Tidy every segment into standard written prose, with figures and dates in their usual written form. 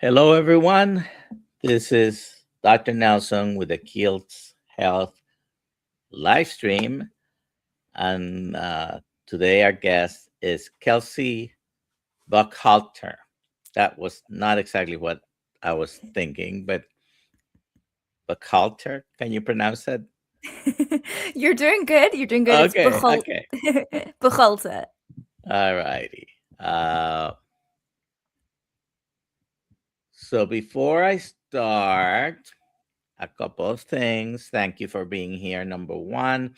Hello, everyone. This is Dr. Nelson with the Kiltz Health live stream. And today, our guest is Kelsey Buchalter. That was not exactly what I was thinking, but Buchalter, can you pronounce that? You're doing good. You're doing good. It's Okay, okay. Buchalter. All righty. So before I start, a couple of things. Thank you for being here. Number one,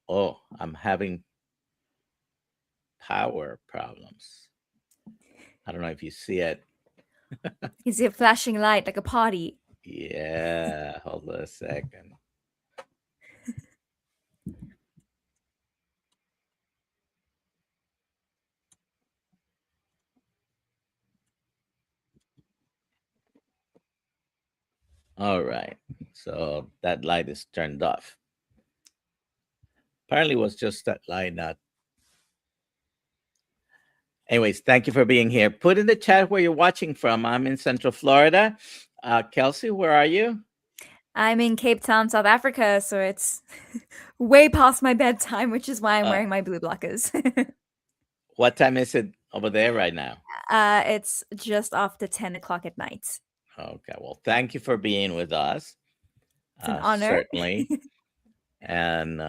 oh, I'm having power problems. I don't know if you see it. Is it flashing light like a party? Yeah, hold on a second. All right. So that light is turned off. Apparently, it was just that light, not. Anyways, thank you for being here. Put in the chat where you're watching from. I'm in Central Florida. Kelsey, where are you? I'm in Cape Town, South Africa, so it's way past my bedtime, which is why I'm Uh, wearing my blue blockers. what time is it over there right now? It's just after 10 o'clock at night. Okay. Well, thank you for being with us. It's an honor. Certainly. And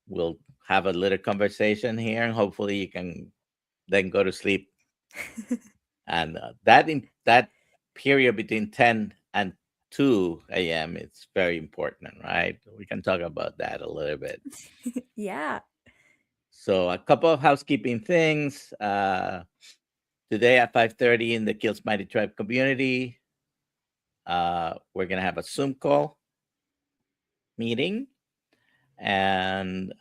we'll have a little conversation here, and hopefully you can then go to sleep. And that period between 10 and 2 a.m. it's very important, right? We can talk about that a little bit. Yeah. So a couple of housekeeping things. Today at 5:30 in the Kiltz Mighty Tribe community, we're gonna have a Zoom call meeting, and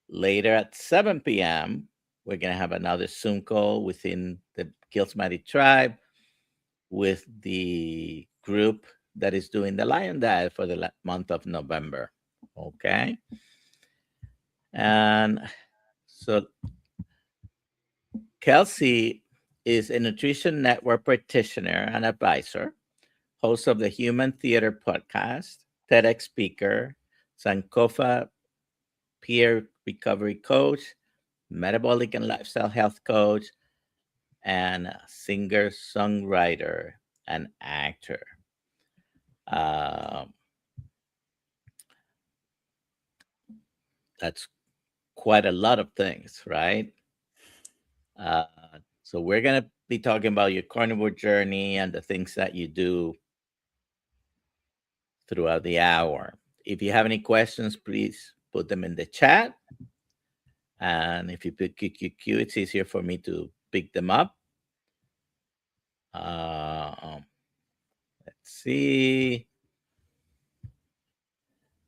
later at 7 p.m., we're going to have another Zoom call within the Kiltz Mighty Tribe with the group that is doing the Lion Diet for the month of November. Okay. And so Kelsey is a Nutrition Network practitioner and advisor, host of the Human Theater podcast, TEDx speaker, Sankofa peer recovery coach, metabolic and lifestyle health coach, and a singer, songwriter, and actor. Um, that's quite a lot of things, right? Uh, so we're gonna be talking about your carnivore journey and the things that you do throughout the hour. If you have any questions, please put them in the chat. And if you put QQQ, it's easier for me to pick them up. Um, let's see.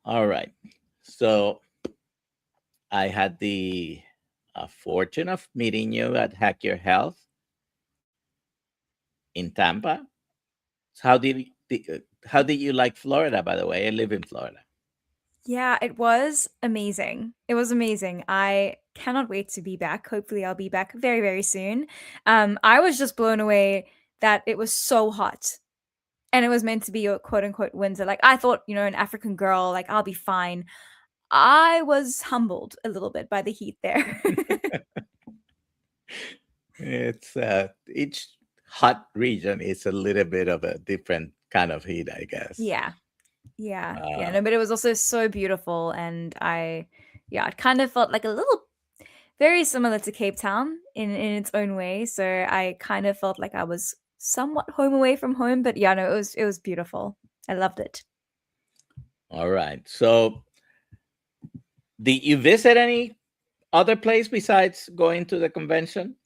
All right. So I had the fortune of meeting you at Hack Your Health in Tampa. So how did you like Florida? By the way, I live in Florida. Yeah, it was amazing. It was amazing. I cannot wait to be back. Hopefully, I'll be back very, very soon. I was just blown away that it was so hot. And it was meant to be a quote unquote winter. Like I thought, an African girl, like I'll be fine. I was humbled a little bit by the heat there. It's each hot region is a little bit of a different kind of heat, I guess. Yeah. Yeah. Yeah. Uh, No, but it was also so beautiful. And it kind of felt like a little, very similar to Cape Town in its own way. So I kind of felt like I was somewhat home away from home. But yeah, no, it was beautiful. I loved it. all right. So, did you visit any other place besides going to the convention?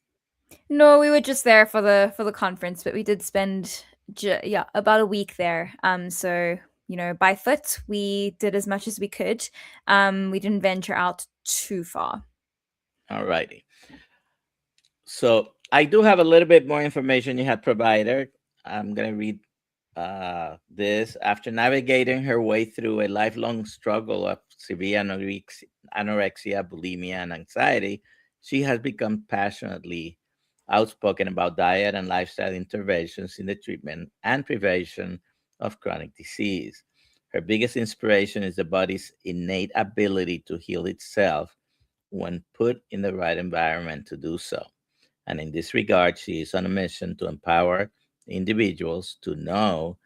No, we were just there for the conference, but we did spend about a week there. So by foot, we did as much as we could. We didn't venture out too far. All righty. So I do have a little bit more information you had provided. I'm going to read this. After navigating her way through a lifelong struggle of severe anorexia, bulimia, and anxiety, she has become passionately outspoken about diet and lifestyle interventions in the treatment and prevention of chronic disease. Her biggest inspiration is the body's innate ability to heal itself when put in the right environment to do so. And in this regard, she is on a mission to empower individuals to know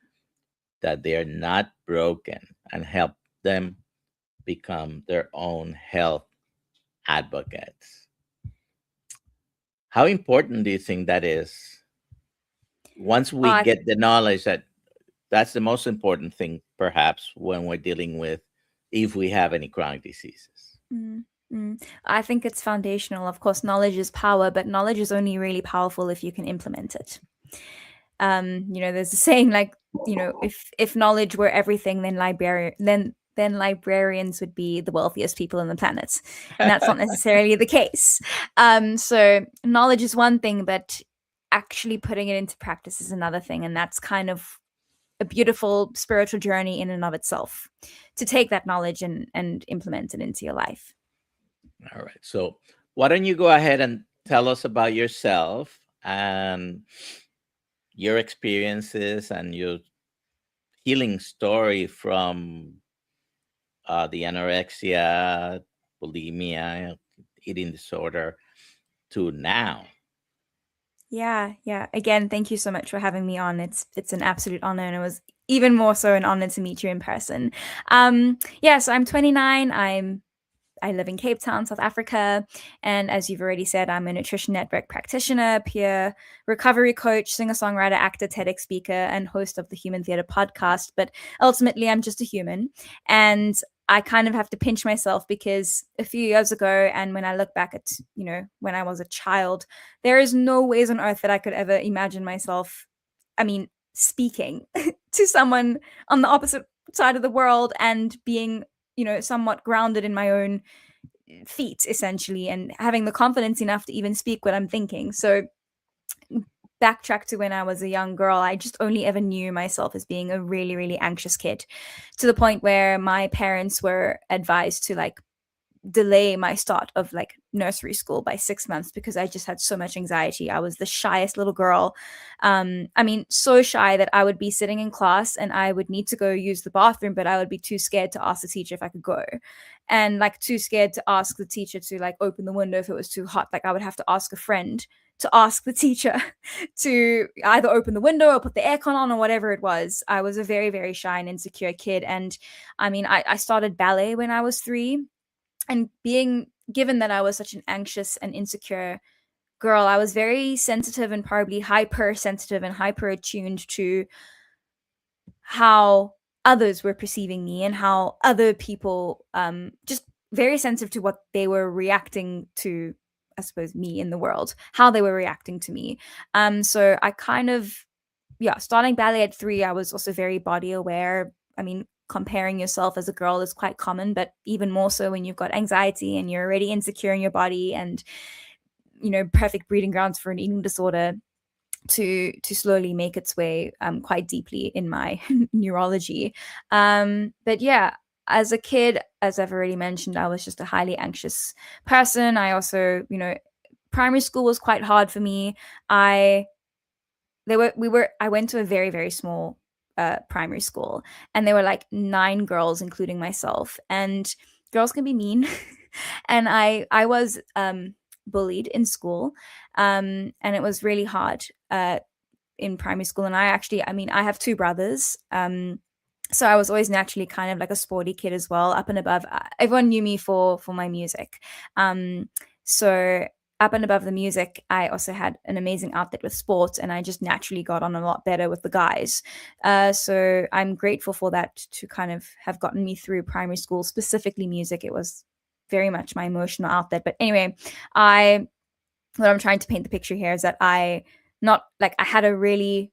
that they are not broken and help them become their own health advocates. How important do you think that is? Once we Uh, get the knowledge that that's the most important thing, perhaps, when we're dealing with if we have any chronic diseases. mm, I think it's foundational. Of course, knowledge is power, but knowledge is only really powerful if you can implement it. There's a saying like, if knowledge were everything, then librarians would be the wealthiest people on the planet, and that's not necessarily the case. So knowledge is one thing, but actually putting it into practice is another thing, and that's kind of a beautiful spiritual journey in and of itself, to take that knowledge and implement it into your life. All right. So, why don't you go ahead and tell us about yourself and your experiences and your healing story from the anorexia, bulimia, eating disorder to now? Yeah. Again, thank you so much for having me on. It's an absolute honor, and it was even more so an honor to meet you in person. So I'm 29. I live in Cape Town, South Africa. And as you've already said, I'm a nutrition network practitioner, peer recovery coach, singer-songwriter, actor, TEDx speaker, and host of the Human Theater podcast. But ultimately, I'm just a human. And I kind of have to pinch myself, because a few years ago, and when I look back at, when I was a child, there is no ways on earth that I could ever imagine myself, speaking to someone on the opposite side of the world and being somewhat grounded in my own feet, essentially, and having the confidence enough to even speak what I'm thinking. So backtrack to when I was a young girl, I just only ever knew myself as being a really, really anxious kid, to the point where my parents were advised to delay my start of nursery school by 6 months, because I just had so much anxiety. I was the shyest little girl. So shy that I would be sitting in class and I would need to go use the bathroom, but I would be too scared to ask the teacher if I could go, and too scared to ask the teacher to open the window if it was too hot. I would have to ask a friend to ask the teacher to either open the window or put the aircon on or whatever it was. I was a very, very shy and insecure kid. And I started ballet when I was 3. And being given that I was such an anxious and insecure girl, I was very sensitive and probably hypersensitive and hyper attuned to how others were perceiving me and how other people, just very sensitive to what they were reacting to, I suppose, me in the world, how they were reacting to me. So I kind of, starting ballet at 3, I was also very body aware. Comparing yourself as a girl is quite common, but even more so when you've got anxiety and you're already insecure in your body, and perfect breeding grounds for an eating disorder to slowly make its way quite deeply in my neurology. But yeah, as a kid, as I've already mentioned, I was just a highly anxious person. I also, primary school was quite hard for me. I went to a very, very small primary school, and there were 9 girls, including myself, and girls can be mean. And I was bullied in school, and it was really hard in primary school. And I have 2 brothers, so I was always naturally kind of like a sporty kid as well, up and above. Everyone knew me for my music, so up and above the music, I also had an amazing outlet with sports, and I just naturally got on a lot better with the guys. So I'm grateful for that, to kind of have gotten me through primary school, specifically music. It was very much my emotional outlet. But anyway, what I'm trying to paint the picture here is that I had a really,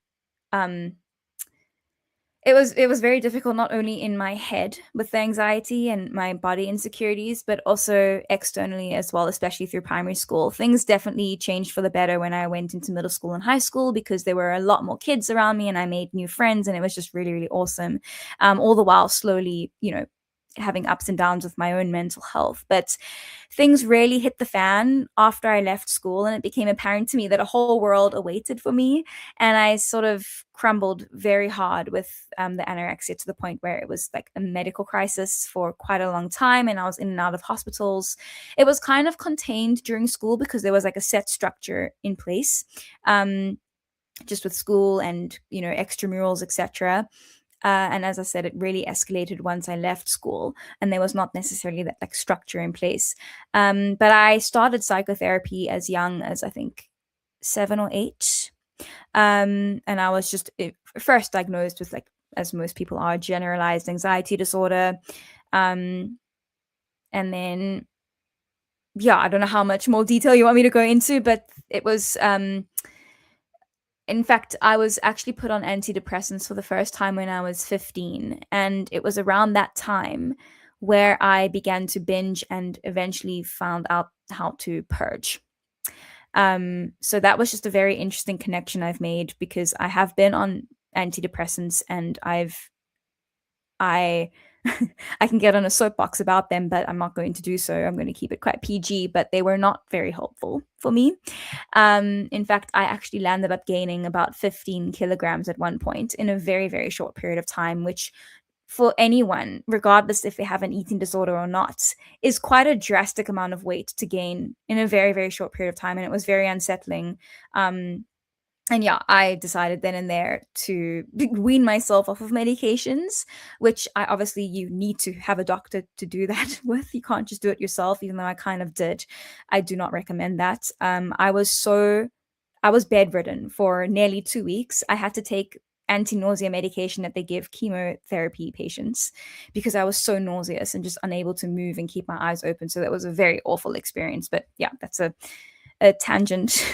it was very difficult, not only in my head with the anxiety and my body insecurities, but also externally as well, especially through primary school. Things definitely changed for the better when I went into middle school and high school, because there were a lot more kids around me and I made new friends, and it was just really, really awesome. All the while slowly, having ups and downs with my own mental health. But things really hit the fan after I left school, and it became apparent to me that a whole world awaited for me. And I sort of crumbled very hard with the anorexia, to the point where it was like a medical crisis for quite a long time, and I was in and out of hospitals. It was kind of contained during school because there was like a set structure in place. Just with school and extramurals, etc. And as I said, it really escalated once I left school, and there was not necessarily that like structure in place. But I started psychotherapy as young as, I think, 7 or 8. And I was just first diagnosed with, like, as most people are, generalized anxiety disorder. And then, yeah, I don't know how much more detail you want me to go into, but it was in fact, I was actually put on antidepressants for the first time when I was 15. And it was around that time where I began to binge and eventually found out how to purge. So that was just a very interesting connection I've made, because I have been on antidepressants, and I I can get on a soapbox about them, but I'm not going to do so. I'm going to keep it quite PG, but they were not very helpful for me. In fact, I actually landed up gaining about 15 kilograms at one point in a very, very short period of time, which for anyone, regardless if they have an eating disorder or not, is quite a drastic amount of weight to gain in a very, very short period of time. And it was very unsettling. And yeah, I decided then and there to wean myself off of medications, which I obviously, you need to have a doctor to do that with. You can't just do it yourself, even though I kind of did. I do not recommend that. I was bedridden for nearly 2 weeks. I had to take anti-nausea medication that they give chemotherapy patients, because I was so nauseous and just unable to move and keep my eyes open. So that was a very awful experience. But yeah, that's a tangent.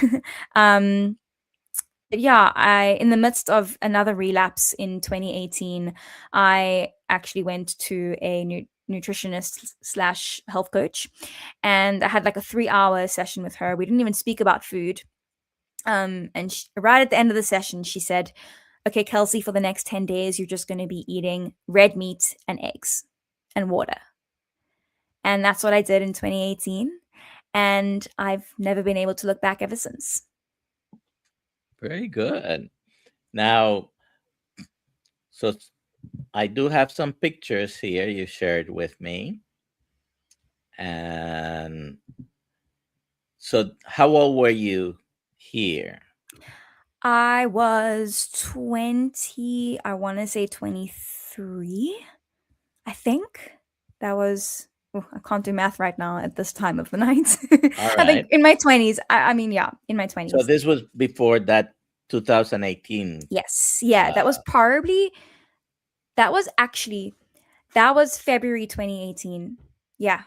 Yeah, I in the midst of another relapse in 2018, I actually went to a nutritionist slash health coach, and I had like a 3-hour session with her. We didn't even speak about food. And right at the end of the session, she said, "Okay, Kelsey, for the next 10 days, you're just going to be eating red meat and eggs and water." And that's what I did in 2018. And I've never been able to look back ever since. Very good. Now, so I do have some pictures here you shared with me. And so, how old were you here? I was 20, I want to say 23, I think. That was, oh, I can't do math right now at this time of the night. All I think right. in my 20s. I mean, yeah, in my So 20s. this was before that 2018. Yes. Yeah, that was probably, that was actually, that was February 2018. Yeah,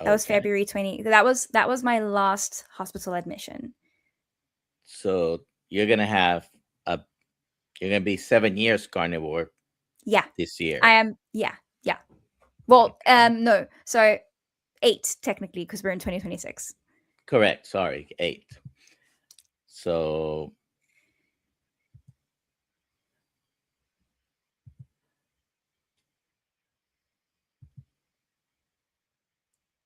that was Okay. February 20. That was my last hospital admission. So you're gonna have a you're gonna be 7 years carnivore Yeah, this year. I am. Yeah, yeah. Well, Okay. no. So 8 technically, because we're in 2026. Correct. Sorry, 8. So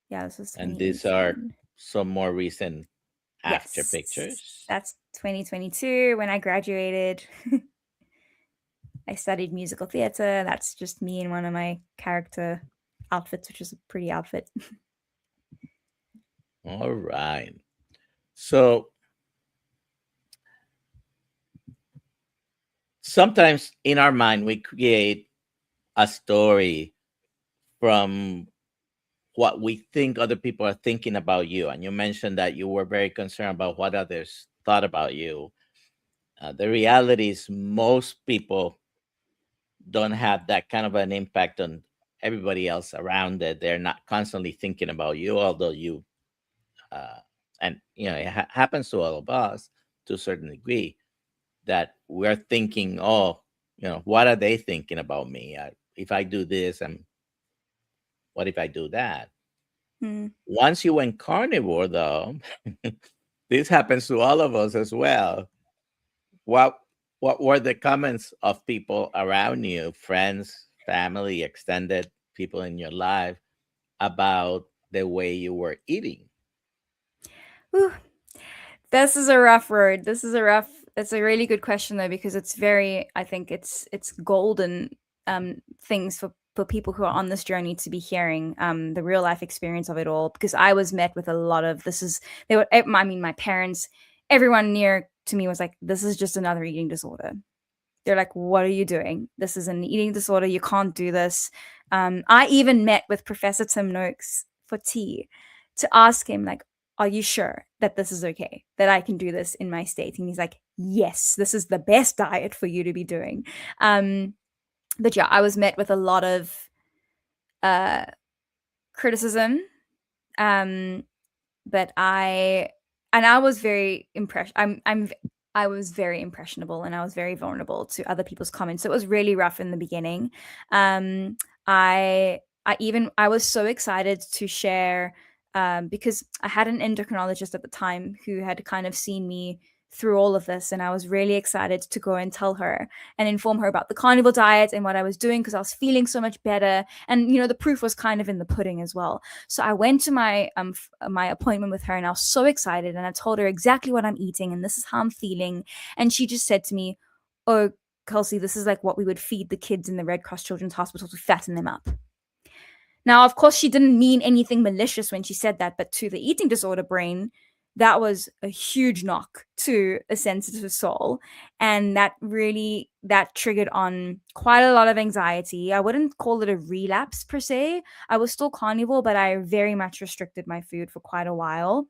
Yeah, this was and these are 2018. some more recent after Yes, pictures. that's 2022 when I graduated. I studied musical theater. That's just me in one of my character outfits, which is a pretty outfit. All right. So sometimes in our mind we create a story from what we think other people are thinking about you. And you mentioned that you were very concerned about what others thought about you. The reality is, most people don't have that kind of an impact on everybody else around it. They're not constantly thinking about you, although you, uh, and it happens to all of us to a certain degree, that we're thinking, oh, what are they thinking about me? If I do this, and what if I do that? Hmm. Once you went carnivore, though, this happens to all of us as well. What what were the comments of people around you, friends, family, extended? people in your life about the way you were eating? Whew. This is a rough word. This is a rough. It's a really good question though, because it's very. I think it's golden things for people who are on this journey to be hearing the real life experience of it all. Because I was met with a lot of this is they were. I mean, my parents, everyone near to me was like, "This is just another eating disorder." They're like, "What are you doing? This is an eating disorder. You can't do this." I even met with Professor Tim Noakes for tea to ask him, like, "Are you sure that this is okay? That I can do this in my state?" And he's like, "Yes, this is the best diet for you to be doing." Um, but yeah, I was met with a lot of uh, criticism. Um, but I was very impressed. I was very impressionable and I was very vulnerable to other people's comments. So it was really rough in the beginning. Um, I was so excited to share because I had an endocrinologist at the time who had kind of seen me through all of this, and I was really excited to go and tell her and inform her about the carnivore diet and what I was doing because I was feeling so much better. And the proof was kind of in the pudding as well. So I went to my appointment with her and I was so excited and I told her exactly what I'm eating and this is how I'm feeling. And she just said to me, "Oh, Kelsey, this is like what we would feed the kids in the Red Cross Children's Hospital to fatten them up." Now, of course, she didn't mean anything malicious when she said that, but to the eating disorder brain, that was a huge knock to a sensitive soul. And that triggered on quite a lot of anxiety. I wouldn't call it a relapse per se. I was still carnivore, but I very much restricted my food for quite a while.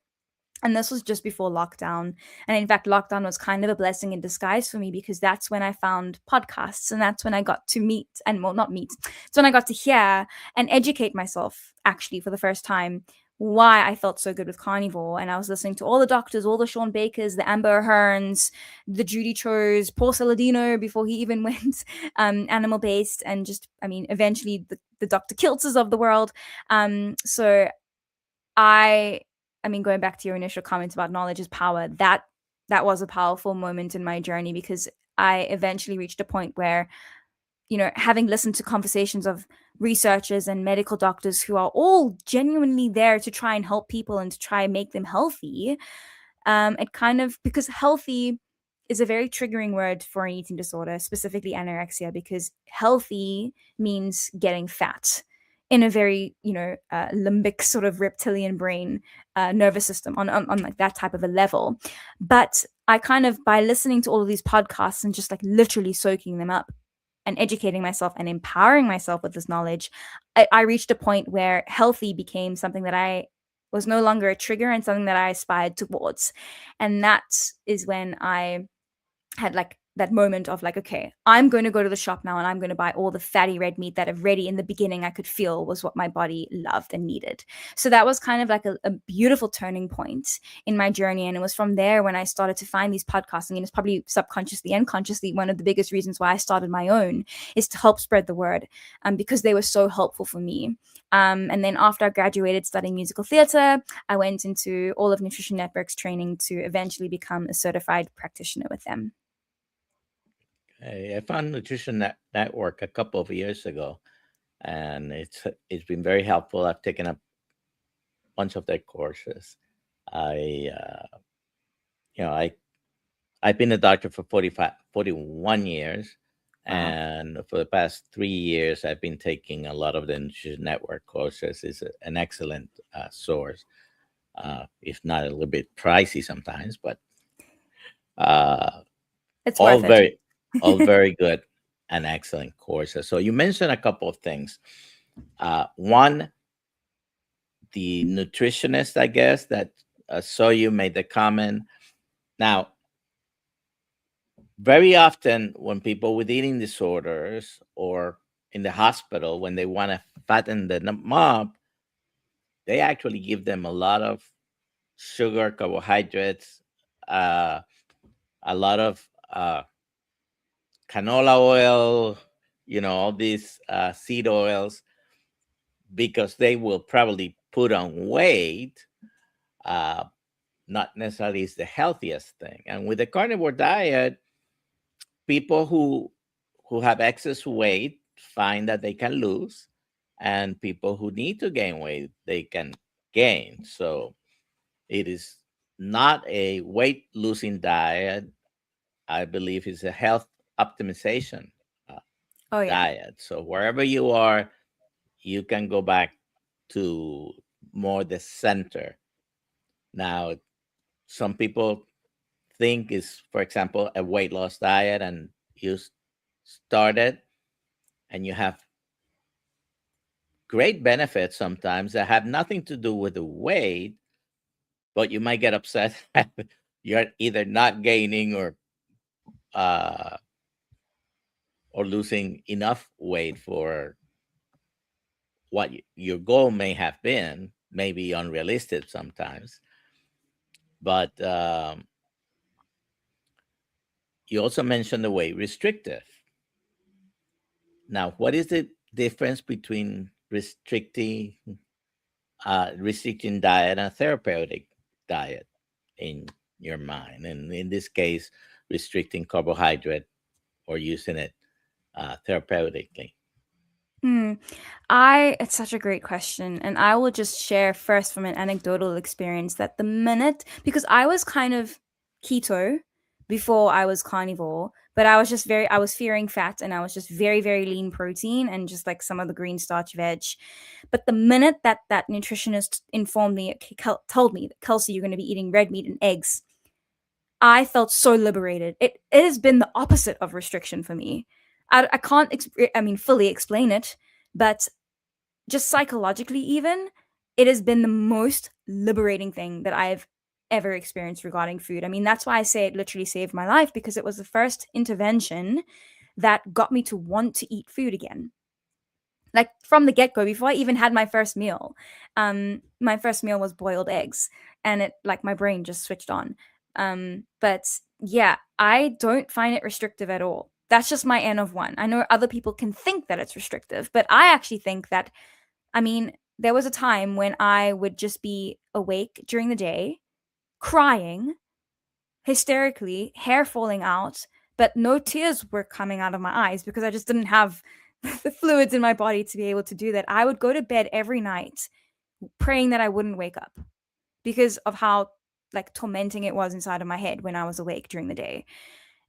And this was just before lockdown. And in fact, lockdown was kind of a blessing in disguise for me because that's when I found podcasts and that's when I got to meet and, well, not meet. It's when I got to hear and educate myself actually for the first time why I felt so good with carnivore. And I was listening to all the doctors, all the Sean Bakers, the Amber Hearns, the Judy Chos, Paul Saladino before he even went animal based, and just, I mean, eventually the Dr.Kiltzes of the world. So I I mean, going back to your initial comments about knowledge is power, that was a powerful moment in my journey because I eventually reached a point where, having listened to conversations of researchers and medical doctors who are all genuinely there to try and help people and to try and make them healthy, it kind of, because healthy is a very triggering word for an eating disorder, specifically anorexia, because healthy means getting fat in a very, limbic sort of reptilian brain nervous system on like that type of a level. But I kind of, by listening to all of these podcasts and just like literally soaking them up and educating myself and empowering myself with this knowledge, I reached a point where healthy became something that I was no longer a trigger and something that I aspired towards. And that is when I had like that moment of like, okay, I'm going to go to the shop now and I'm going to buy all the fatty red meat that already in the beginning I could feel was what my body loved and needed. So that was kind of like a beautiful turning point in my journey. And it was from there when I started to find these podcasts. I mean, it's probably subconsciously and consciously one of the biggest reasons why I started my own is to help spread the word, because they were so helpful for me. And then after I graduated studying musical theater, I went into all of Nutrition Network's training to eventually become a certified practitioner with them. I found Network a couple of years ago, and it's been very helpful. I've taken a bunch of their courses. I you know I've been a doctor for 41 years, Wow. and for the past 3 years I've been taking a lot of the Nutrition Network courses. It's an excellent source, if not a little bit pricey sometimes, but uh, It's all worth it. very good and excellent courses. So you mentioned a couple of things. One, the nutritionist, I guess, that saw you made the comment. Now, very often when people with eating disorders or in the hospital, when they want to fatten them up, they actually give them a lot of sugar, carbohydrates, uh, a lot of canola oil, all these seed oils, because they will probably put on weight. Uh, Not necessarily is the healthiest thing. And with the carnivore diet, people who have excess weight find that they can lose, and people who need to gain weight, they can gain. So it is not a weight losing diet. I believe it's a health optimization uh, Oh yeah. diet. So wherever you are, you can go back to more the center. Now, some people think is, for example, a weight loss diet, and you start it and you have great benefits sometimes that have nothing to do with the weight, but you might get upset that you're either not gaining uh, or losing enough weight for what your goal may have been, maybe unrealistic sometimes. But you also mentioned the weight restrictive. Now, what is the difference between restricting diet and therapeutic diet in your mind? And in this case, restricting carbohydrate or using it therapeutically. Hmm. It's such a great question. And I will just share first from an anecdotal experience that the minute, because I was kind of keto before I was carnivore, but I was fearing fat and I was just very, very lean protein and just like some of the green starch veg. But the minute that nutritionist informed me, told me that Kelsey, you're going to be eating red meat and eggs, I felt so liberated. It has been the opposite of restriction for me. I can't, fully explain it, but just psychologically, even, it has been the most liberating thing that I've ever experienced regarding food. I mean, that's why I say it literally saved my life because it was the first intervention that got me to want to eat food again, like from the get go, before I even had my first meal. My first meal was boiled eggs, and it like my brain just switched on. But yeah, I don't find it restrictive at all. That's just my N of one. I know other people can think that it's restrictive, but I actually think that, I mean, there was a time when I would just be awake during the day, crying hysterically, hair falling out, but no tears were coming out of my eyes because I just didn't have the fluids in my body to be able to do that. I would go to bed every night praying that I wouldn't wake up because of how like tormenting it was inside of my head when I was awake during the day.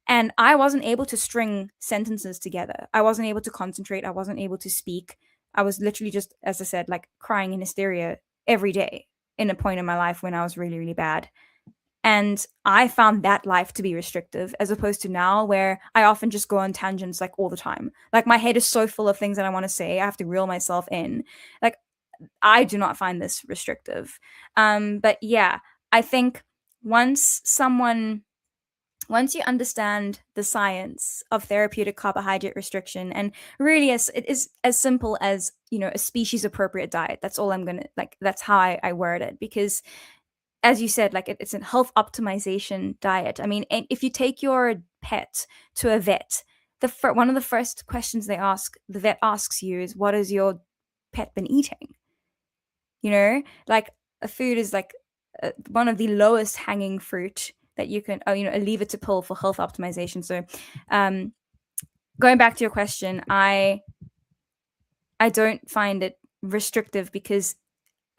And I wasn't able to string sentences together. I wasn't able to concentrate. I wasn't able to speak. I was literally just, as I said, like crying in hysteria every day in a point in my life when I was really, really bad. And I found that life to be restrictive as opposed to now where I often just go on tangents like all the time. Like my head is so full of things that I want to say. I have to reel myself in. Like I do not find this restrictive. But yeah, I think once someone once you understand the science of therapeutic carbohydrate restriction, and really as it is as simple as, you know, a species appropriate diet, that's all I'm gonna like, that's how I word it. Because as you said, like it's a health optimization diet. I mean, if you take your pet to a vet, one of the first questions the vet asks you is, what has your pet been eating? You know, like a food is like one of the lowest hanging fruit that you can, a lever to pull for health optimization. So, um, going back to your question, I don't find it restrictive because,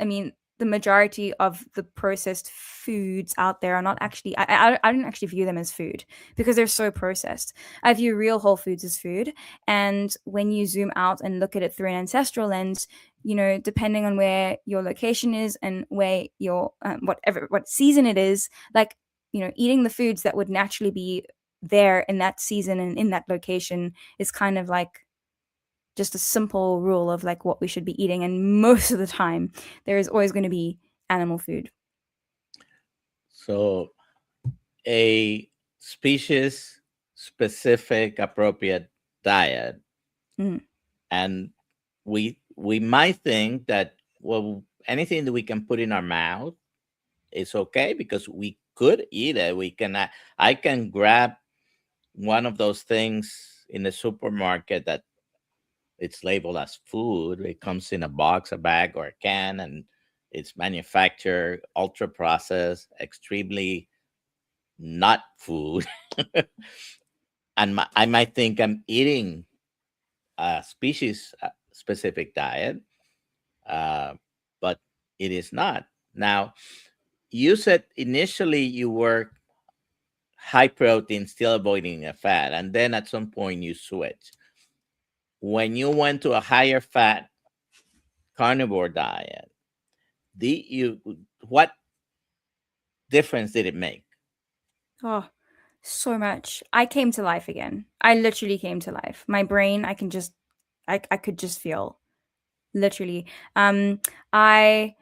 I mean, the majority of the processed foods out there are not actually, I don't actually view them as food because they're so processed. I view real whole foods as food. And when you zoom out and look at it through an ancestral lens, you know, depending on where your location is and where your, what season it is, like, you know, eating the foods that would naturally be there in that season and in that location is kind of like just a simple rule of like what we should be eating. And most of the time, there is always going to be animal food. So a species specific appropriate diet, Mm. and we might think that, well, anything that we can put in our mouth is okay because we could eat it. I can grab one of those things in the supermarket that it's labeled as food. It comes in a box, a bag, or a can, and it's manufactured, ultra processed, extremely not food. And I might think I'm eating a species specific diet, uh, but it is not. Now, you said initially you were high protein, still avoiding a fat, and then at some point you switch. When you went to a higher fat carnivore diet, the you what difference did it make? Oh, so much. I came to life again. I literally came to life. My brain, I could just feel literally. I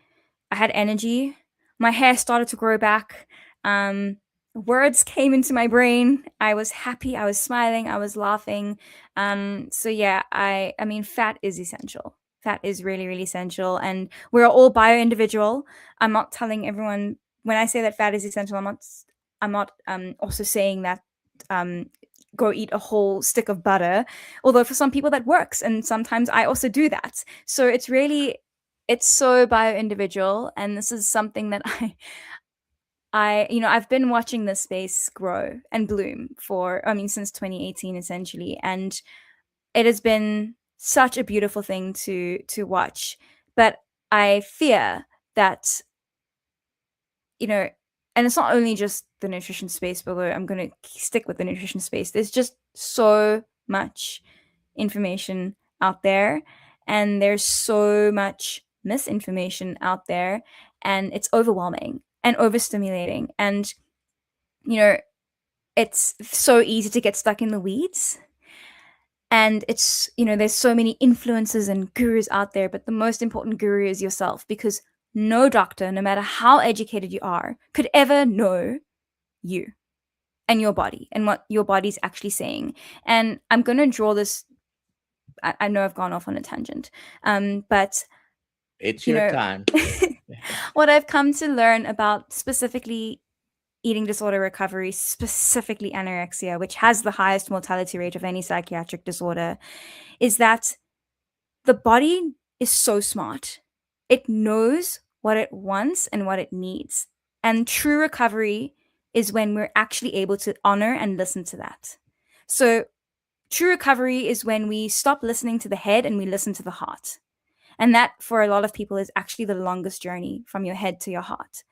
had energy. My hair started to grow back. Um, Words came into my brain. I was happy. I was smiling. I was laughing. So yeah, I mean, fat is essential. Fat is really, really essential, and we're all bio individual. I'm not telling everyone when I say that fat is essential. I'm not also saying that um, go eat a whole stick of butter. Although for some people that works, and sometimes I also do that. So it's so bio individual, and this is something that I've been watching this space grow and bloom for, I mean, since 2018 essentially, and it has been such a beautiful thing to watch. But I fear that, you know, and it's not only just the nutrition space, although I'm going to stick with the nutrition space. There's just so much information out there, and there's so much misinformation out there, and it's overwhelming and overstimulating. And, you know, it's so easy to get stuck in the weeds. And it's, there's so many influencers and gurus out there, but the most important guru is yourself, because no doctor, no matter how educated you are, could ever know you and your body and what your body's actually saying. And I'm going to draw this. I know I've gone off on a tangent, but It's you your know, time. what I've come to learn about specifically eating disorder recovery, specifically anorexia, which has the highest mortality rate of any psychiatric disorder, is that the body is so smart. It knows what it wants and what it needs. And true recovery is when we're actually able to honor and listen to that. So, true recovery is when we stop listening to the head and we listen to the heart. And that, for a lot of people, is actually the longest journey from your head to your heart.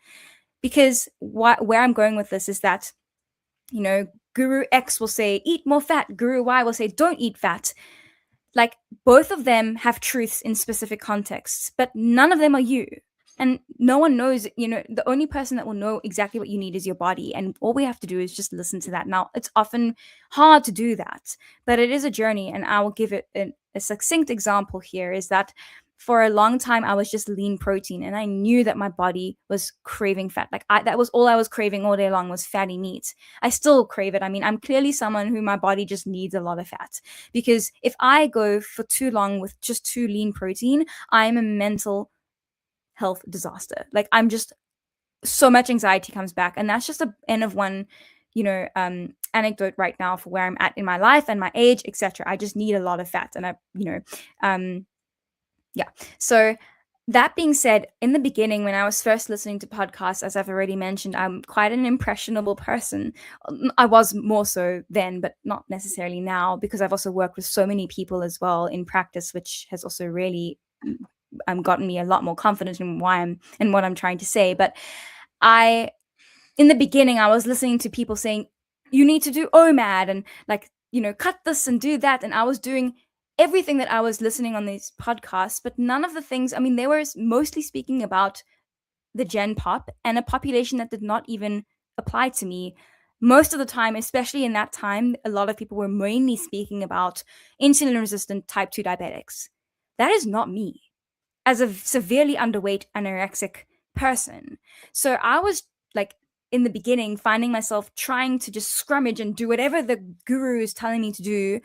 Because where I'm going with this is that, Guru X will say, eat more fat. Guru Y will say, don't eat fat. Like, both of them have truths in specific contexts, but none of them are you. And no one knows, the only person that will know exactly what you need is your body. And all we have to do is just listen to that. Now, it's often hard to do that, but it is a journey. And I will give it a succinct example here is that for a long time, I was just lean protein, and I knew that my body was craving fat. Like, that was all I was craving all day long was fatty meat. I still crave it. I mean, I'm clearly someone who my body just needs a lot of fat, because if I go for too long with just too lean protein, I'm a mental health disaster. Like, I'm just, so much anxiety comes back, and that's just a end of one, anecdote right now for where I'm at in my life and my age, etc. I just need a lot of fat, and yeah. So that being said, in the beginning, when I was first listening to podcasts, as I've already mentioned, I'm quite an impressionable person. I was more so then, but not necessarily now, because I've also worked with so many people as well in practice, which has also really gotten me a lot more confident in what I'm trying to say. But in the beginning, I was listening to people saying, you need to do OMAD and, like, cut this and do that. And I was doing everything that I was listening on these podcasts, but none of the things, I mean, they were mostly speaking about the Gen Pop and a population that did not even apply to me. Most of the time, especially in that time, a lot of people were mainly speaking about insulin resistant type 2 diabetics. That is not me as a severely underweight anorexic person. So I was, like, in the beginning, finding myself trying to just scrummage and do whatever the guru is telling me to do,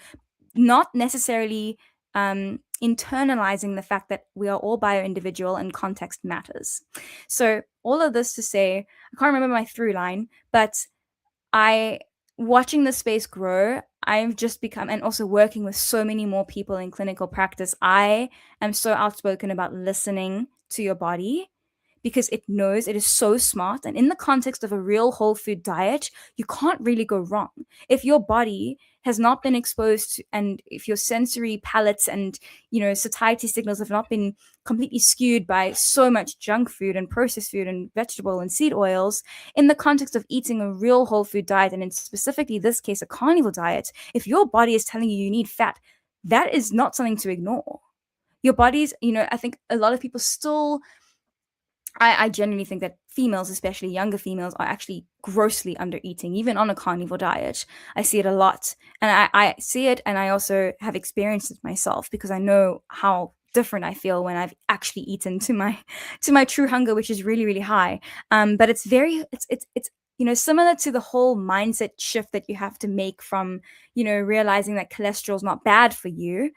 not necessarily internalizing the fact that we are all bio-individual and context matters. So all of this to say, I can't remember my through line, but watching the space grow, I've just become, and also working with so many more people in clinical practice, I am so outspoken about listening to your body, because it knows, it is so smart. And in the context of a real whole food diet, you can't really go wrong. If your body has not been exposed to, and if your sensory palates and, satiety signals have not been completely skewed by so much junk food and processed food and vegetable and seed oils, in the context of eating a real whole food diet, and in specifically this case a carnivore diet, if your body is telling you need fat, that is not something to ignore. Your body's, I think a lot of people still, I genuinely think that females, especially younger females, are actually grossly under eating, even on a carnivore diet. I see it a lot. And I see it, and I also have experienced it myself, because I know how different I feel when I've actually eaten to my true hunger, which is really, really high. But it's similar to the whole mindset shift that you have to make from, realizing that cholesterol is not bad for you.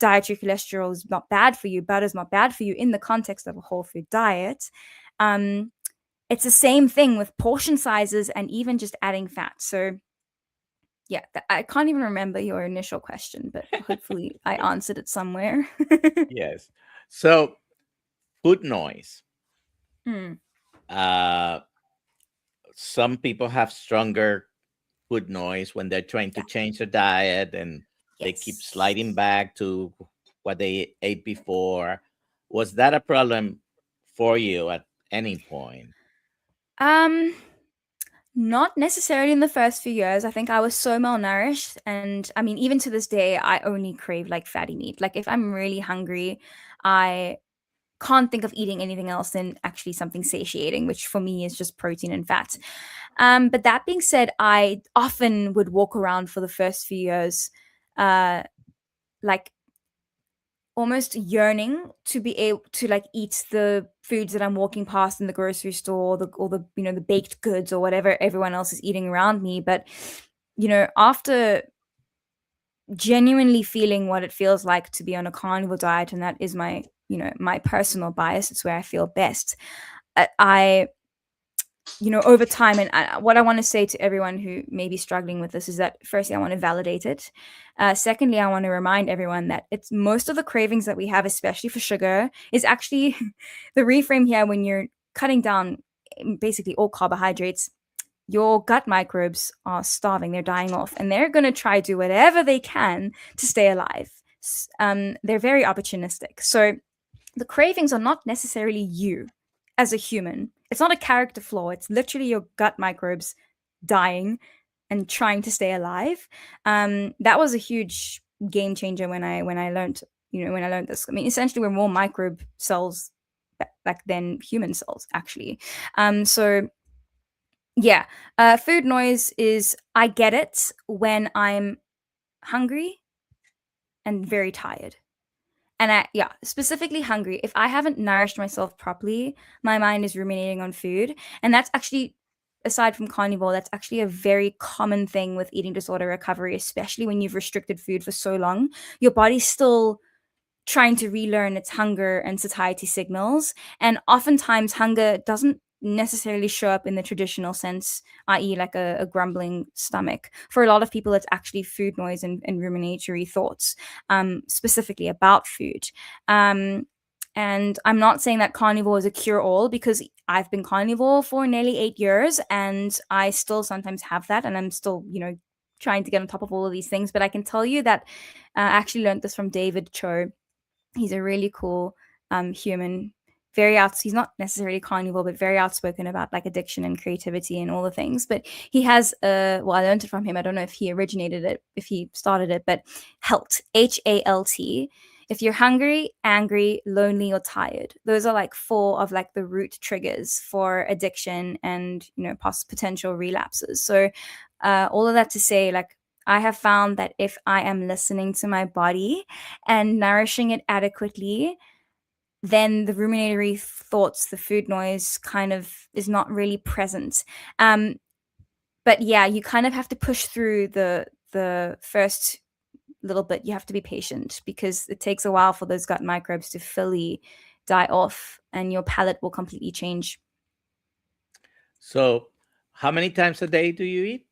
Dietary cholesterol is not bad for you, butter is not bad for you in the context of a whole food diet. It's the same thing with portion sizes and even just adding fat. So yeah, I can't even remember your initial question, but hopefully I answered it somewhere. Yes. So food noise. Mm, Some people have stronger food noise when they're trying to change their diet, and they keep yes. sliding back to what they ate before. Was that a problem for you at any point? Not necessarily in the first few years. I think I was so malnourished. And I mean, even to this day, I only crave like fatty meat. Like if I'm really hungry, I can't think of eating anything else than actually something satiating, which for me is just protein and fat. But that being said, I often would walk around for the first few years, like almost yearning to be able to like eat the foods that I'm walking past in the grocery store, or the the baked goods or whatever everyone else is eating around me. But after genuinely feeling what it feels like to be on a carnivore diet, and that is my my personal bias, it's where I feel best. I over time, and what I want to say to everyone who may be struggling with this is that, firstly, I want to validate it. Secondly, I want to remind everyone that it's most of the cravings that we have, especially for sugar, is actually the reframe here. When you're cutting down basically all carbohydrates, your gut microbes are starving, they're dying off, and they're going to try to do whatever they can to stay alive. They're very opportunistic. So the cravings are not necessarily you as a human. It's not a character flaw. It's literally your gut microbes dying and trying to stay alive. That was a huge game changer when I learned this. I mean, essentially, we're more microbe cells back than human cells, actually. So yeah, food noise is, I get it when I'm hungry and very tired. And specifically hungry. If I haven't nourished myself properly, my mind is ruminating on food. And that's actually, aside from carnivore, that's actually a very common thing with eating disorder recovery, especially when you've restricted food for so long. Your body's still trying to relearn its hunger and satiety signals. And oftentimes, hunger doesn't necessarily show up in the traditional sense, i.e., like a grumbling stomach. For a lot of people, it's actually food noise and ruminatory thoughts, specifically about food. And I'm not saying that carnivore is a cure-all, because I've been carnivore for nearly 8 years, and I still sometimes have that, and I'm still, trying to get on top of all of these things. But I can tell you that I actually learned this from David Cho. He's a really cool human. He's not necessarily carnivore, but very outspoken about like addiction and creativity and all the things. But he has I learned it from him. I don't know if he originated it, if he started it, but HALT, HALT. If you're hungry, angry, lonely, or tired, those are like 4 of like the root triggers for addiction and potential relapses. So all of that to say, like, I have found that if I am listening to my body and nourishing it adequately, then the ruminatory thoughts, the food noise kind of is not really present. But yeah, you kind of have to push through the first little bit. You have to be patient, because it takes a while for those gut microbes to fully die off, and your palate will completely change. So, how many times a day do you eat?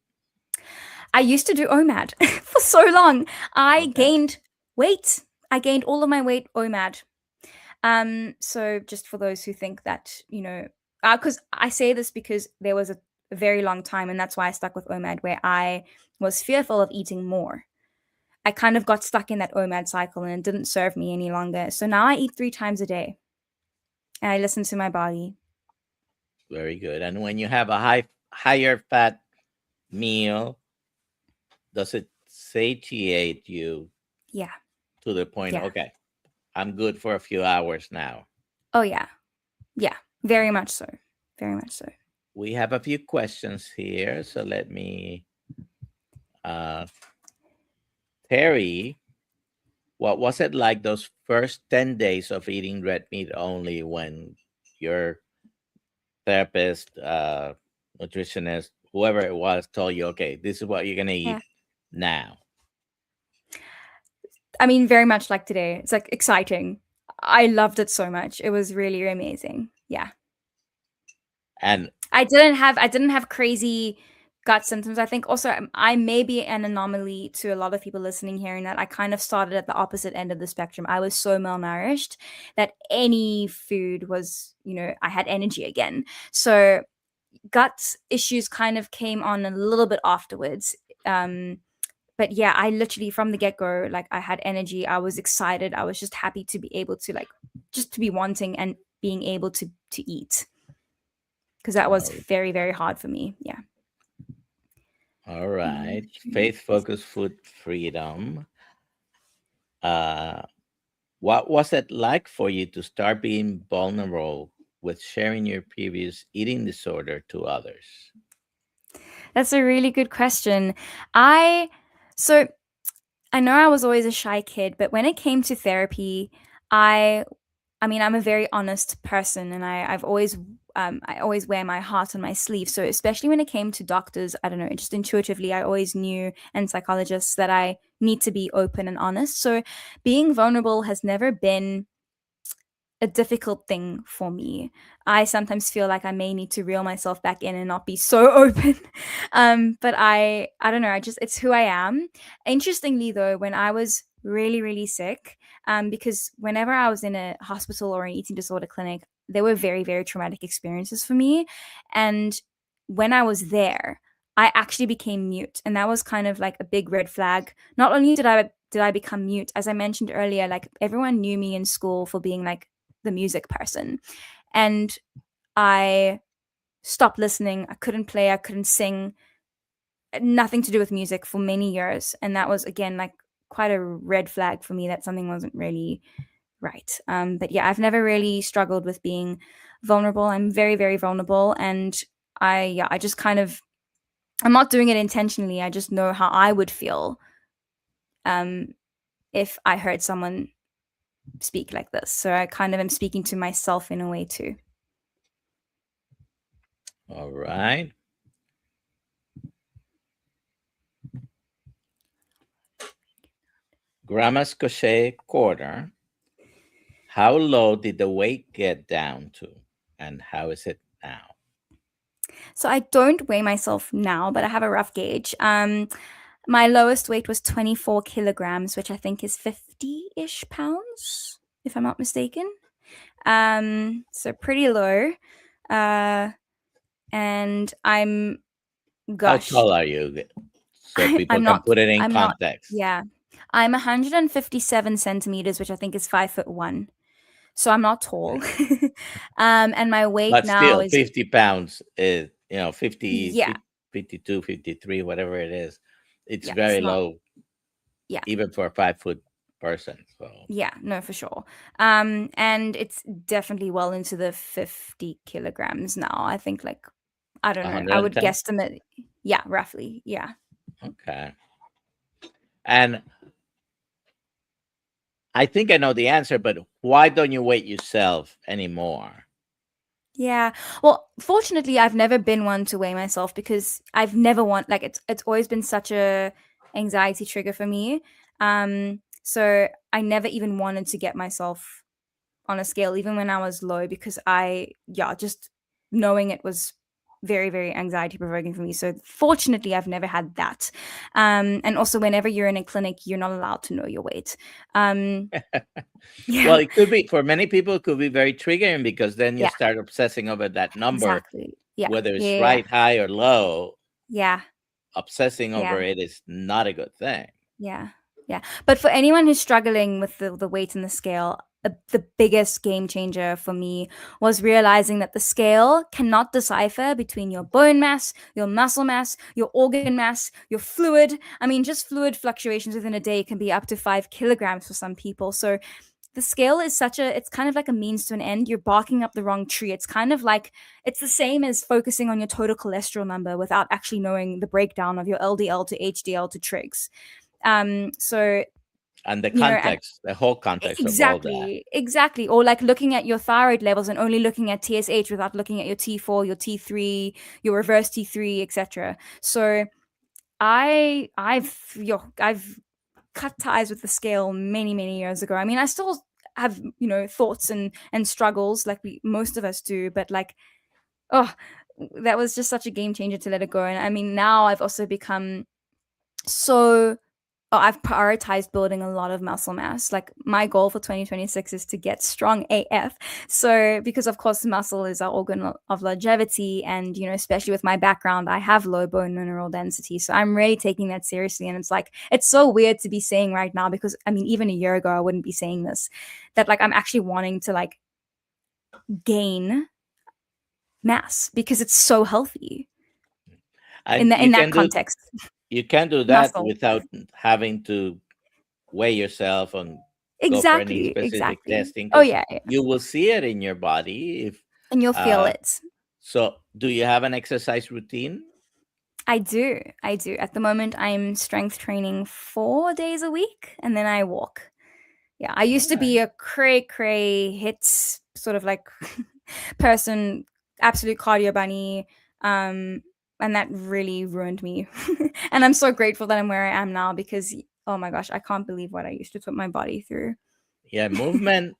I used to do OMAD for so long. I Okay. gained weight. I gained all of my weight OMAD. So just for those who think that, because I say this because there was a very long time, and that's why I stuck with OMAD, where I was fearful of eating more. I kind of got stuck in that OMAD cycle and it didn't serve me any longer. So now I eat 3 times a day and I listen to my body. Very good. And when you have a higher fat meal, does it satiate you Yeah. to the point, Yeah. okay, I'm good for a few hours now? Oh, yeah. Yeah. Very much so. Very much so. We have a few questions here. So let me, uh, Terry, what was it like those first 10 days of eating red meat only when your therapist, nutritionist, whoever it was, told you, okay, this is what you're going to Yeah. eat now? I mean, very much like today. It's like exciting. I loved it so much. It was really amazing. Yeah. And I didn't have crazy gut symptoms. I think also I may be an anomaly to a lot of people listening here in that I kind of started at the opposite end of the spectrum. I was so malnourished that any food was, I had energy again. So gut issues kind of came on a little bit afterwards. But yeah, I literally from the get-go, like I had energy, I was excited, I was just happy to be able to, like, just to be wanting and being able to eat, because that was oh, very, very hard for me. Yeah. all right, faith focused food freedom. Uh, what was it like for you to start being vulnerable with sharing your previous eating disorder to others? That's a really good question. I so I know I was always a shy kid, but when it came to therapy, I I mean, I'm a very honest person, and I always wear my heart on my sleeve. So especially when it came to doctors, I don't know, just intuitively, I always knew, and psychologists, that I need to be open and honest. So being vulnerable has never been a difficult thing for me. I sometimes feel like I may need to reel myself back in and not be so open. But I don't know, it's who I am. Interestingly though, when I was really, really sick, because whenever I was in a hospital or an eating disorder clinic, they were very, very traumatic experiences for me. And when I was there, I actually became mute. And that was kind of like a big red flag. Not only did I become mute, as I mentioned earlier, like everyone knew me in school for being like the music person. And I stopped listening. I couldn't play, I couldn't sing, nothing to do with music for many years. And that was, again, like quite a red flag for me that something wasn't really right. But yeah, I've never really struggled with being vulnerable. I'm very, very vulnerable. And I just kind of, I'm not doing it intentionally. I just know how I would feel um, if I heard someone speak like this. So I kind of am speaking to myself in a way too. All right. Grandma's crochet quarter. How low did the weight get down to, and how is it now? So I don't weigh myself now, but I have a rough gauge. My lowest weight was 24 kilograms, which I think is 50-ish pounds, if I'm not mistaken. So pretty low. Uh, and How gosh, tall are you? So people I'm can not, put it in I'm not, context. yeah. I'm 157 centimeters, which I think is 5'1". So I'm not tall. And my weight But now still, is, 50 pounds is, 50, yeah, 52, 53, whatever it is. It's yeah, it's very not, low, yeah. even for a 5 foot person. So Yeah, no, for sure. And it's definitely well into the 50 kilograms now. I think, like, I don't know. I would 110. guesstimate. Yeah, roughly. Yeah. Okay. And I think I know the answer, but why don't you weight yourself anymore? Yeah. Well, fortunately, I've never been one to weigh myself because I've never like it's always been such a anxiety trigger for me. So I never even wanted to get myself on a scale, even when I was low, because just knowing it was very, very anxiety provoking for me. So fortunately, I've never had that. And also, whenever you're in a clinic, you're not allowed to know your weight. Well, Yeah, it could be for many people, it could be very triggering because then you yeah, start obsessing over that number, exactly. Yeah, whether yeah, it's yeah, right, high, or low. yeah, Obsessing over yeah. it is not a good thing. Yeah. Yeah. But for anyone who's struggling with the weight and the scale, the biggest game changer for me was realizing that the scale cannot decipher between your bone mass, your muscle mass, your organ mass, your fluid. I mean, just fluid fluctuations within a day can be up to 5 kilograms for some people. So the scale is it's kind of like a means to an end. You're barking up the wrong tree. It's kind of like, it's the same as focusing on your total cholesterol number without actually knowing the breakdown of your LDL to HDL to trigs. So, And the and context, the whole context of all that. exactly. Or like looking at your thyroid levels and only looking at TSH without looking at your T4, your T3, your reverse T3, etc. So I've cut ties with the scale many, many years ago. I mean, I still have, thoughts and struggles like most of us do, but like, oh, that was just such a game changer to let it go. And I mean, now I've also become so I've prioritized building a lot of muscle mass. Like my goal for 2026 is to get strong AF. So because of course muscle is our organ of longevity, and especially with my background, I have low bone mineral density. So I'm really taking that seriously. And it's like, it's so weird to be saying right now, because I mean, even a year ago I wouldn't be saying this, that like I'm actually wanting to like gain mass because it's so healthy And in that context. you can do that Muscle. without having to weigh yourself and go for any Exactly, specific exactly. testing Oh because yeah, yeah. you will see it in your body. If And you'll feel uh, it. so, do you have an exercise routine? I do. I do. At the moment, I'm strength training 4 days a week, and then I walk. Yeah, I All used to right. be a cray hits sort of like person, absolute cardio bunny, um, and that really ruined me. And I'm so grateful that I'm where I am now because, oh my gosh, I can't believe what I used to put my body through. Yeah, movement,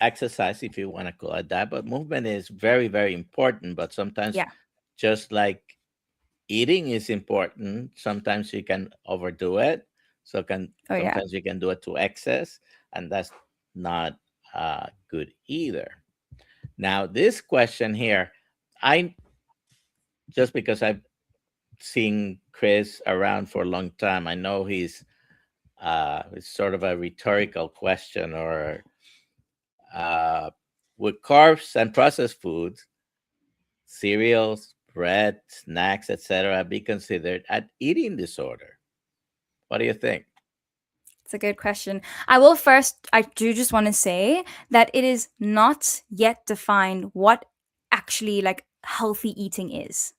exercise, if you want to call it that, but movement is very, very important. But sometimes, Yeah. just like eating is important, sometimes you can overdo it. Oh yeah. Sometimes you can do it to excess, and that's not good either. Now, this question here, I just because I've seen Chris around for a long time, I know it's sort of a rhetorical question, or uh, would carbs and processed foods, cereals, bread, snacks, etc., be considered an eating disorder? What do you think? It's a good question. I do just want to say that it is not yet defined what actually like healthy eating is.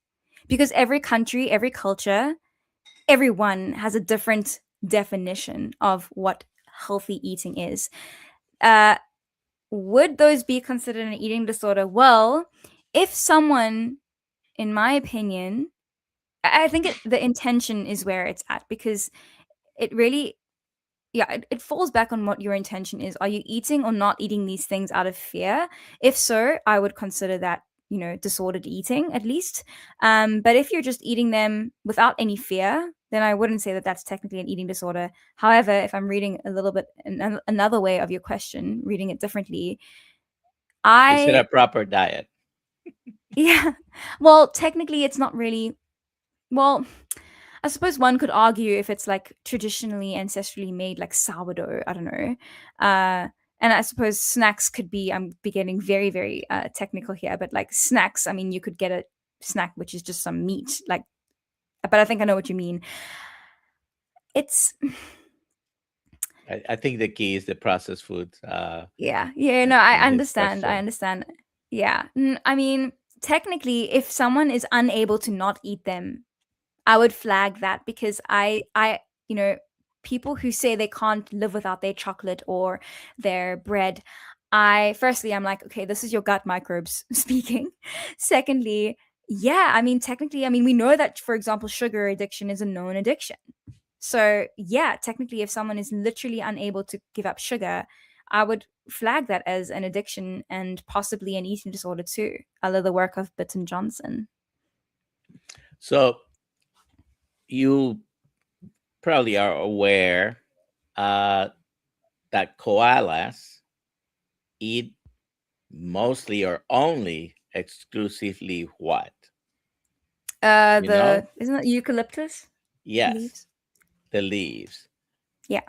Because every country, every culture, everyone has a different definition of what healthy eating is. Uh, would those be considered an eating disorder? Well, if someone, in my opinion, I think the intention is where it's at, because it really, yeah, it falls back on what your intention is. Are you eating or not eating these things out of fear? If so, I would consider that, disordered eating at least. But if you're just eating them without any fear, then I wouldn't say that that's technically an eating disorder. However, if I'm reading a little bit another way of your question, reading it differently, Is it a I, proper diet? yeah, well, technically it's not really, well, I suppose one could argue if it's like traditionally ancestrally made like sourdough. I don't know. Uh, and I suppose snacks could be. I'm be getting very very technical here, but like snacks. I mean, you could get a snack which is just some meat, like. But I think I know what you mean. It's I think the key is the processed foods. yeah, yeah. No, I In his understand. I question, understand. Yeah. I mean, technically, if someone is unable to not eat them, I would flag that, because you know, people who say they can't live without their chocolate or their bread, firstly, I'm like, okay, this is your gut microbes speaking. Secondly, yeah, I mean, technically, I mean, we know that, for example, sugar addiction is a known addiction. So, yeah, technically, if someone is literally unable to give up sugar, I would flag that as an addiction and possibly an eating disorder too, a la the work of Bitten Johnson. So you probably are aware uh, that koalas eat mostly or only exclusively what? You The know? isn't it eucalyptus Yes, leaves? the leaves. Yeah,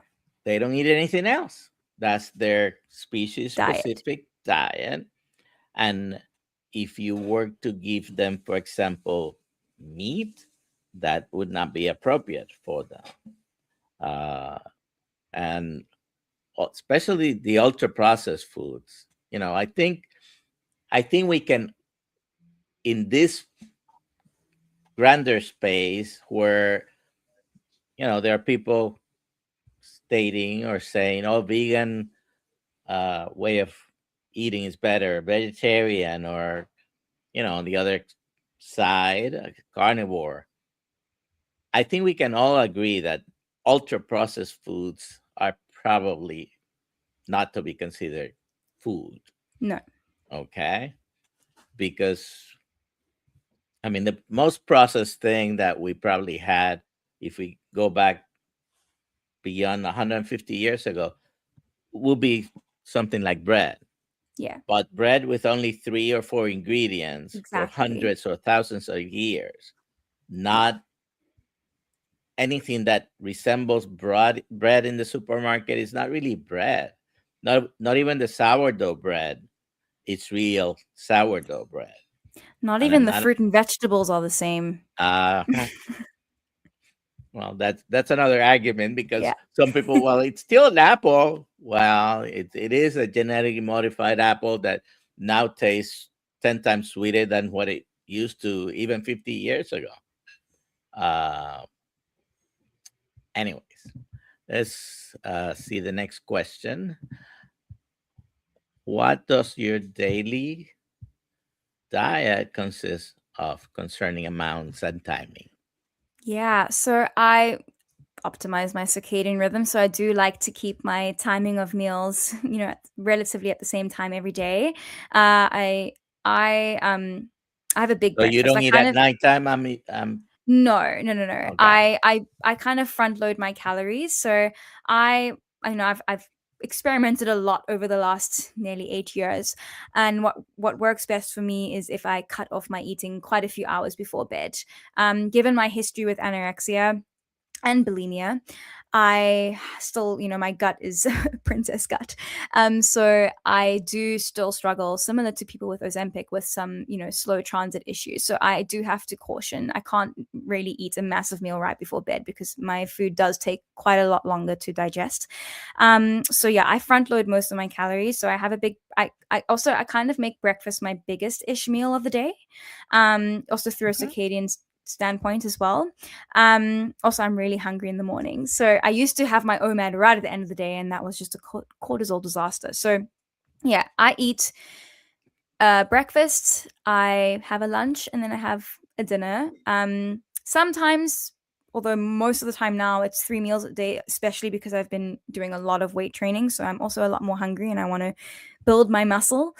They don't eat anything else. That's their species diet. specific diet. And if you were to give them, for example, meat, that would not be appropriate for them. Uh, and especially the ultra processed foods. I think we can, in this grander space where there are people stating or saying, "Oh, vegan way of eating is better, vegetarian," or on the other side, carnivore. I think we can all agree that ultra processed foods are probably not to be considered food. No. Okay, because I mean, the most processed thing that we probably had, if we go back beyond 150 years ago, will be something like bread. Yeah, But bread with only three or four ingredients for exactly. hundreds or thousands of years, Yeah. not anything that resembles bread in the supermarket is not really bread. Not even the sourdough bread. It's real sourdough bread. Not And I'm even the not. fruit and vegetables are the same. Well, that's another argument because Yeah. some people, well, it's still an apple. Well, it is a genetically modified apple that now tastes 10 times sweeter than what it used to even 50 years ago. Uh, Anyways, let's see the next question. What does your daily diet consist of concerning amounts and timing? Yeah, so I optimize my circadian rhythm. So I do like to keep my timing of meals, relatively at the same time every day. I I have a big So you breakfast. don't I eat kind at of nighttime? No, no, no, no. Okay. I kind of front load my calories. So I I know I've experimented a lot over the last nearly 8 years, and what works best for me is if I cut off my eating quite a few hours before bed. Given my history with anorexia and bulimia, I still, my gut is princess gut. So I do still struggle, similar to people with Ozempic, with some, slow transit issues. So I do have to caution. I can't really eat a massive meal right before bed because my food does take quite a lot longer to digest. So yeah, I front load most of my calories. So I have a big. I kind of make breakfast my biggest ish meal of the day. Also through a Okay. circadian standpoint as well. Also, I'm really hungry in the morning. So I used to have my OMAD right at the end of the day, and that was just a cortisol disaster. So yeah, I eat breakfast, I have a lunch, and then I have a dinner. Sometimes, although most of the time now, it's 3 meals a day, especially because I've been doing a lot of weight training. So I'm also a lot more hungry and I want to build my muscle.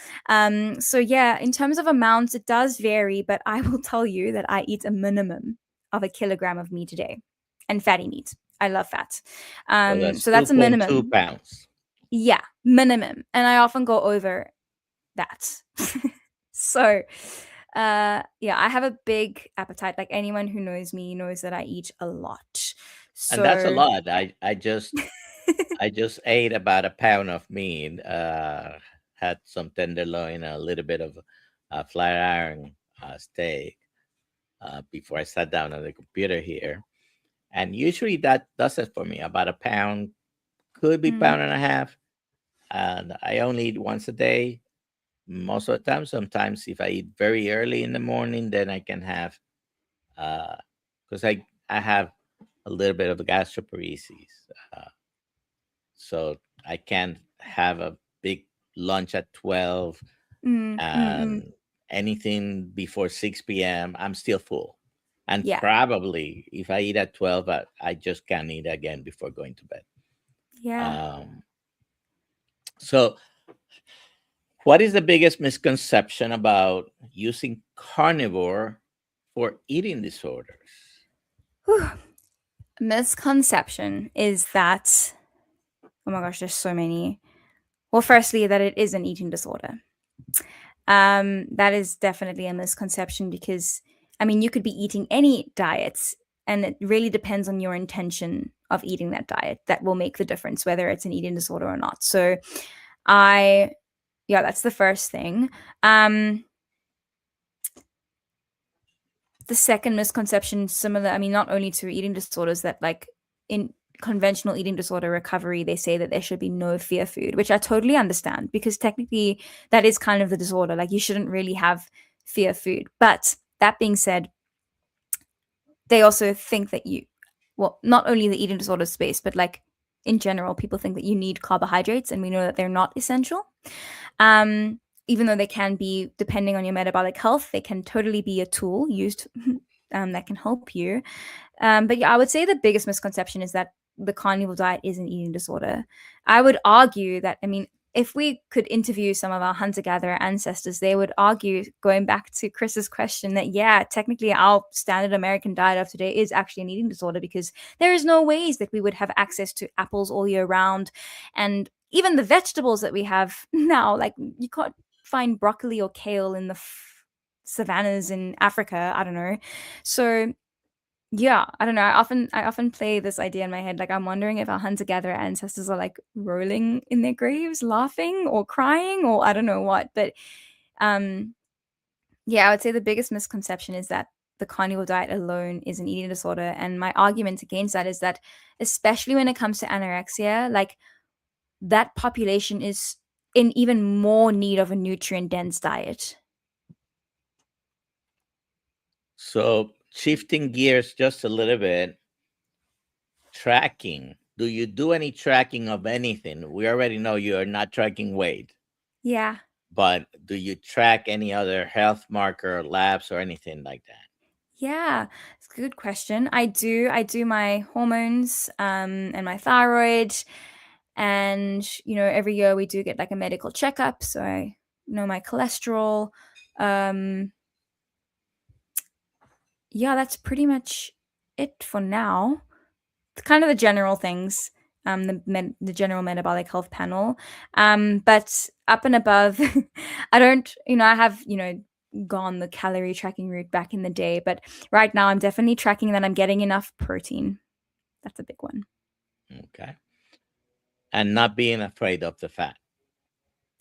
So yeah, in terms of amounts, it does vary, but I will tell you that I eat a minimum of a kilogram of meat a day and fatty meat. I love fat. So that's So that's a 2.2 minimum. pounds. Yeah, minimum. And I often go over that. So, yeah, I have a big appetite. Like anyone who knows me knows that I eat a lot. And that's a So, lot. yeah. I just ate about a pound of meat. Had some tenderloin, a little bit of flat iron steak before I sat down on the computer here. And usually that does it for me. About a pound, could be Mm, pound and a half. And I only eat once a day most of the time. Sometimes if I eat very early in the morning, then I can have because I have a little bit of gastroparesis. Uh, so I can't have a big lunch at 12 mm, mm, mm. and anything before 6 p.m. I'm still full. And Yeah. probably if I eat at 12, I just can't eat again before going to bed. Yeah. Um, so, what is the biggest misconception about using carnivore for eating disorders? Whew. Misconception is that, oh my gosh, there's so many. Well, firstly, that it is an eating disorder. That is definitely a misconception because, I mean, you could be eating any diets, and it really depends on your intention of eating that diet that will make the difference whether it's an eating disorder or not. So, I, yeah, that's the first thing. The second misconception, similar, I mean, not only to eating disorders, that like in conventional eating disorder recovery, they say that there should be no fear food, which I totally understand because technically that is kind of the disorder. Like you shouldn't really have fear food. But that being said, they also think that well, not only the eating disorder space, but like in general, people think that you need carbohydrates, and we know that they're not essential. Even though they can be, depending on your metabolic health, they can totally be a tool used that can help you. But yeah, I would say the biggest misconception is that the carnivore diet is an eating disorder. I would argue that, I mean, if we could interview some of our hunter-gatherer ancestors, they would argue, going back to Chris's question, that yeah, technically our standard American diet of today is actually an eating disorder because there is no ways that we would have access to apples all year round. And even the vegetables that we have now, like you can't find broccoli or kale in the savannas in Africa. I don't know. So yeah, I don't know. I often play this idea in my head. Like I'm wondering if our hunter-gatherer ancestors are like rolling in their graves, laughing or crying, or I don't know what. But um, yeah, I would say the biggest misconception is that the carnivore diet alone is an eating disorder. And my argument against that is that, especially when it comes to anorexia, like that population is in even more need of a nutrient-dense diet. So, shifting gears just a little bit, tracking. Do you do any tracking of anything? We already know you are not tracking weight, Yeah. but do you track any other health marker, labs, or anything like that? Yeah, it's a good question. I do my hormones and my thyroid, and every year we do get like a medical checkup, so I know my cholesterol. Um yeah, that's pretty much it for now. Kind of the general things, the general metabolic health panel. But up and above, I don't, I have, gone the calorie tracking route back in the day, but right now I'm definitely tracking that I'm getting enough protein. That's a big one. Okay. And not being afraid of the fat.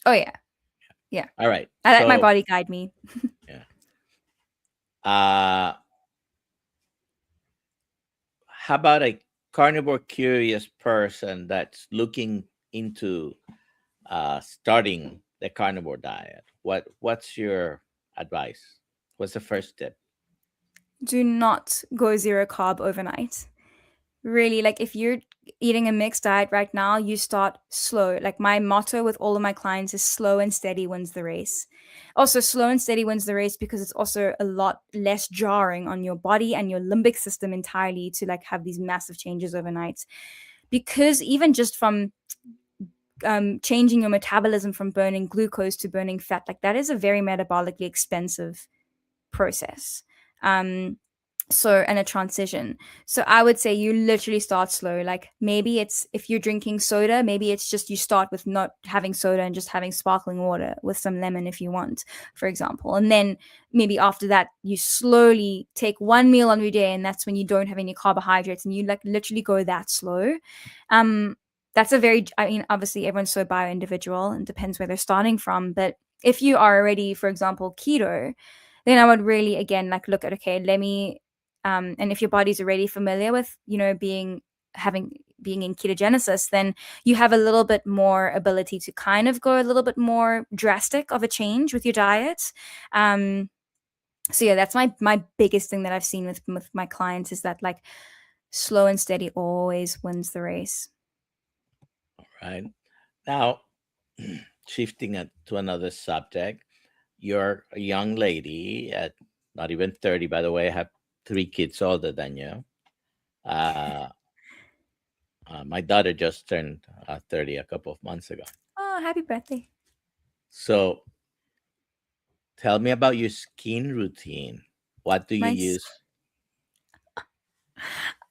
Oh yeah, yeah. All right. I let my So, body guide me. yeah. Uh, how about a carnivore curious person that's looking into starting the carnivore diet? What's your advice? What's the first tip? Do not go zero carb overnight. Really, like if you're eating a mixed diet right now, you start slow. Like my motto with all of my clients is slow and steady wins the race. Also, slow and steady wins the race because it's also a lot less jarring on your body and your limbic system entirely to like have these massive changes overnight. Because even just from changing your metabolism from burning glucose to burning fat, like that is a very metabolically expensive process. Um, and a transition. So I would say you literally start slow. Like maybe it's, if you're drinking soda, maybe it's just you start with not having soda and just having sparkling water with some lemon if you want, for example. And then maybe after that you slowly take one meal every day, and that's when you don't have any carbohydrates, and you like literally go that slow. That's a very, I mean, obviously everyone's so bio individual and depends where they're starting from, but if you are already, for example, keto, then I would really again like look at, okay, let me and if your body's already familiar with being in ketogenesis, then you have a little bit more ability to kind of go a little bit more drastic of a change with your diet. So yeah, that's my biggest thing that I've seen with my clients, is that like slow and steady always wins the race. All right. Now, shifting it to another subject, you're a young lady at not even 30, by the way. I have three kids older than you. Uh, my daughter just turned 30 a couple of months ago. Oh, happy birthday. So, tell me about your skin routine. What do you My use?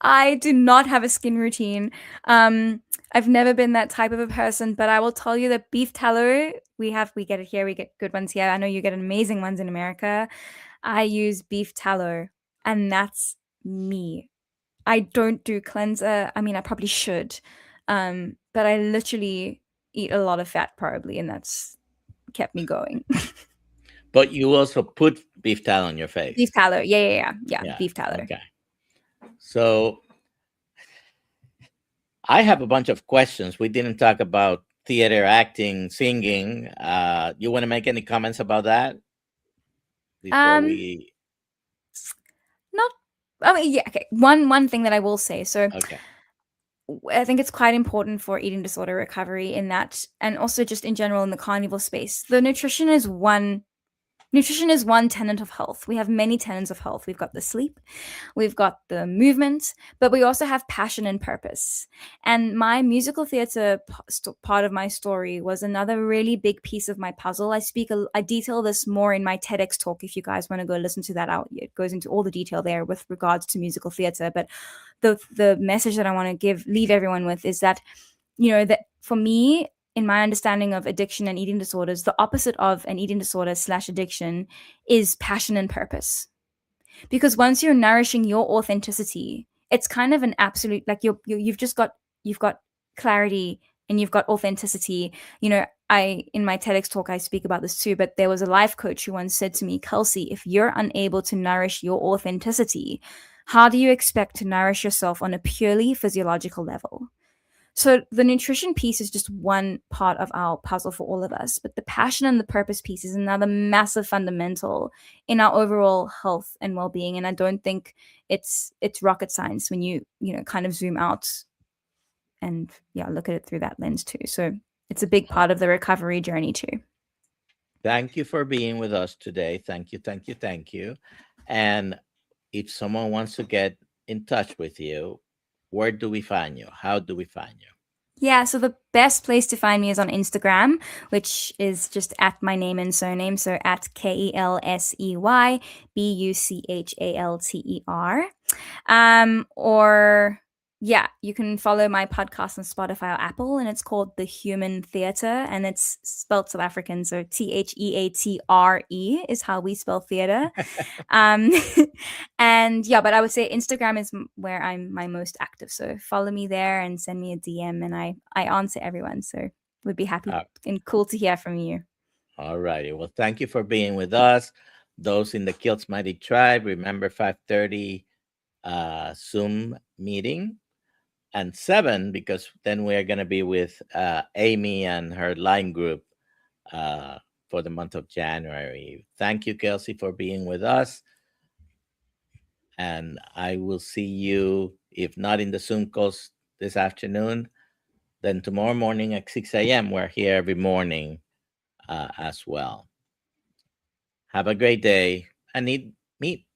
I do not have a skin routine. I've never been that type of a person, but I will tell you that beef tallow, we get it here, we get good ones here. I know you get amazing ones in America. I use beef tallow, and that's me. I don't do cleanser. I mean, I probably should. But I literally eat a lot of fat probably, and that's kept me going. But you also put beef tallow on your Beef face. tallow. Yeah, yeah, yeah. Yeah, Yeah. beef tallow. Okay. So I have a bunch of questions. We didn't talk about theater, acting, singing. You want to make any comments about that before Um, we? not I mean, yeah, okay. One thing that I will say. So Okay. I think it's quite important for eating disorder recovery in that, and also just in general in the carnivore space. The nutrition is one tenet of health. We have many tenets of health. We've got the sleep, we've got the movement, but we also have passion and purpose. And my musical theater part of my story was another really big piece of my puzzle. I detail this more in my TEDx talk. If you guys want to go listen to that out, it goes into all the detail there with regards to musical theater. But the message that I want to leave everyone with is that, that for me, in my understanding of addiction and eating disorders, the opposite of an eating disorder / addiction is passion and purpose. Because once you're nourishing your authenticity, it's kind of an absolute, like you've got clarity and you've got authenticity. I in my TEDx talk I speak about this too, but there was a life coach who once said to me, Kelsey, if you're unable to nourish your authenticity, how do you expect to nourish yourself on a purely physiological level? So the nutrition piece is just one part of our puzzle for all of us, but the passion and the purpose piece is another massive fundamental in our overall health and well-being. And I don't think it's rocket science when you kind of zoom out and look at it through that lens too. So it's a big part of the recovery journey too. Thank you for being with us today. Thank you, thank you, thank you. And if someone wants to get in touch with you, where do we find you? How do we find you? Yeah, so the best place to find me is on Instagram, which is just at my name and surname. So at KelseyBuchalter. Or you can follow my podcast on Spotify or Apple, and it's called The Human Theatre, and it's spelled South African, so THEATRE is how we spell theatre. um, and but I would say Instagram is where I'm my most active. So follow me there and send me a DM, and I answer everyone. So would be happy Uh, and cool to hear from you. all righty. Well, thank you for being with us. Those in the Kiltz Mighty Tribe, remember 5:30 Zoom meeting, and 7 because then we're going to be with Amy and her line group for the month of January. Thank you, Kelsey, for being with us. And I will see you, if not in the Zoom calls this afternoon, then tomorrow morning at 6 a.m. We're here every morning as well. Have a great day and eat meat.